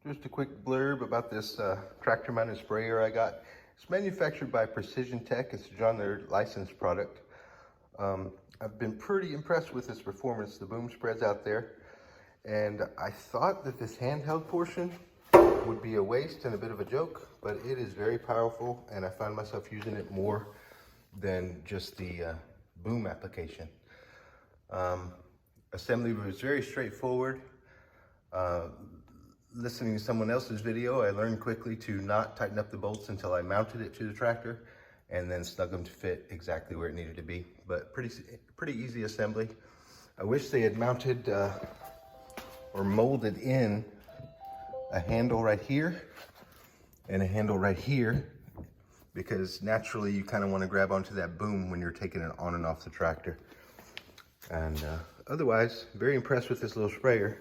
Just a quick blurb about this tractor mounted sprayer I got. It's manufactured by Precision Tech. It's a John Deere licensed product. I've been pretty impressed with its performance. The boom spreads out there. And I thought that this handheld portion would be a waste and a bit of a joke, but it is very powerful, and I find myself using it more than just the boom application. Assembly was very straightforward. Listening to someone else's video, I learned quickly to not tighten up the bolts until I mounted it to the tractor, and then snug them to fit exactly where it needed to be. But pretty easy assembly. I wish they had mounted or molded in a handle right here and a handle right here, because naturally you kind of want to grab onto that boom when you're taking it on and off the tractor. And otherwise, very impressed with this little sprayer.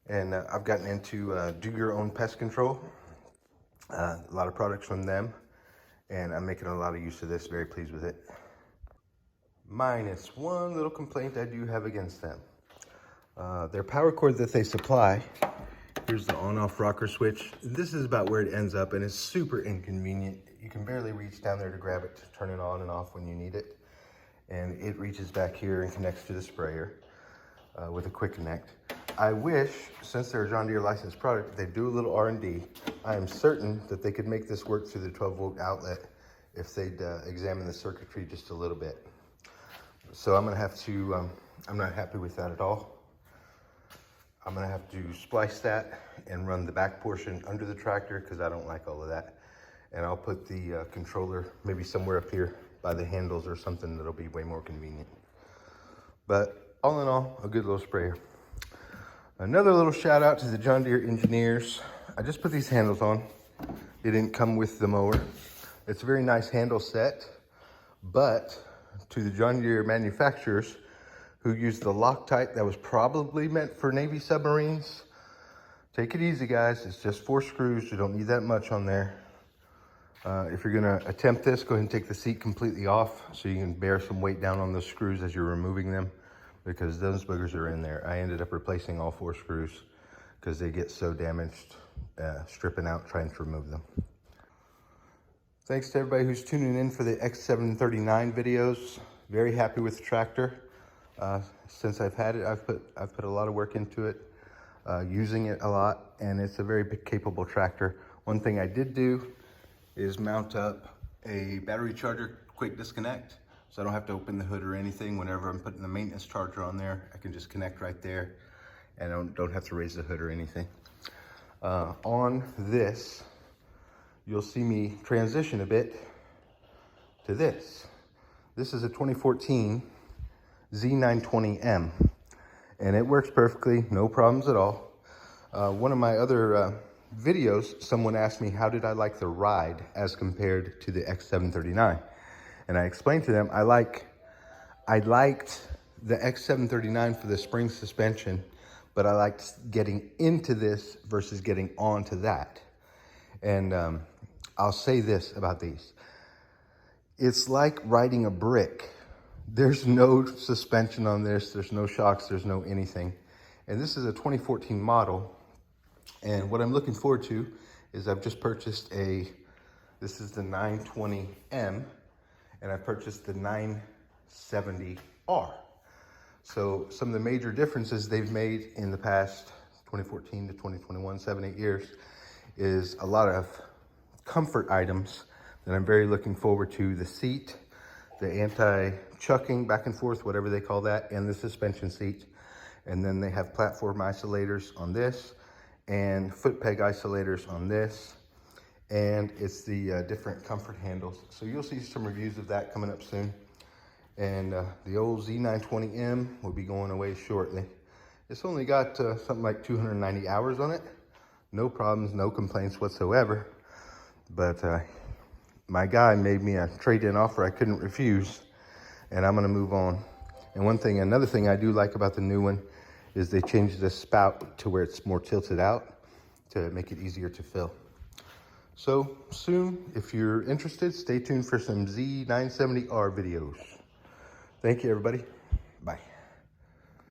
And I've gotten into do your own pest control. A lot of products from them, and I'm making a lot of use of this. Very pleased with it. Minus one little complaint I do have against them. Their power cord that they supply, here's the on-off rocker switch. This is about where it ends up, and it's super inconvenient. You can barely reach down there to grab it to turn it on and off when you need it. And it reaches back here and connects to the sprayer with a quick connect. I wish, since they're a John Deere licensed product, they'd do a little R&D. I am certain that they could make this work through the 12-volt outlet if they'd examine the circuitry just a little bit. So I'm gonna have to, I'm not happy with that at all. I'm gonna have to splice that and run the back portion under the tractor, because I don't like all of that. And I'll put the controller maybe somewhere up here by the handles or something that'll be way more convenient. But all in all, a good little sprayer. Another little shout out to the John Deere engineers. I just put these handles on. They didn't come with the mower. It's a very nice handle set, but to the John Deere manufacturers who used the Loctite that was probably meant for Navy submarines, take it easy, guys. It's just 4 screws. You don't need that much on there. If you're gonna attempt this, go ahead and take the seat completely off so you can bear some weight down on those screws as you're removing them, because those boogers are in there. I ended up replacing all 4 screws because they get so damaged stripping out trying to remove them. Thanks to everybody who's tuning in for the X739 videos. Very happy with the tractor. Since I've had it, I've put a lot of work into it, using it a lot, and it's a very capable tractor. One thing I did do is mount up a battery charger quick disconnect, so I don't have to open the hood or anything. Whenever I'm putting the maintenance charger on there, I can just connect right there, and I don't have to raise the hood or anything. On this, you'll see me transition a bit to this. This is a 2014 Z920M, and it works perfectly, no problems at all. One of my other videos, someone asked me how did I like the ride as compared to the X739, and I explained to them I liked the X739 for the spring suspension, but I liked getting into this versus getting onto that. And I'll say this about these: it's like riding a brick. There's no suspension on this, there's no shocks, there's no anything. And this is a 2014 model. And what I'm looking forward to is I've just purchased this is the 920M, and I purchased the 970R. So some of the major differences they've made in the past 2014 to 2021, 7-8 years, is a lot of comfort items that I'm very looking forward to. The seat, the anti-chucking back and forth, whatever they call that, and the suspension seat. And then they have platform isolators on this, and foot peg isolators on this, and it's the different comfort handles. So you'll see some reviews of that coming up soon. And the old Z920M will be going away shortly. It's only got something like 290 hours on it. No problems, no complaints whatsoever. But my guy made me a trade-in offer I couldn't refuse, and I'm gonna move on. And another thing I do like about the new one is they changed the spout to where it's more tilted out to make it easier to fill. So soon, if you're interested, stay tuned for some Z970R videos. Thank you, everybody.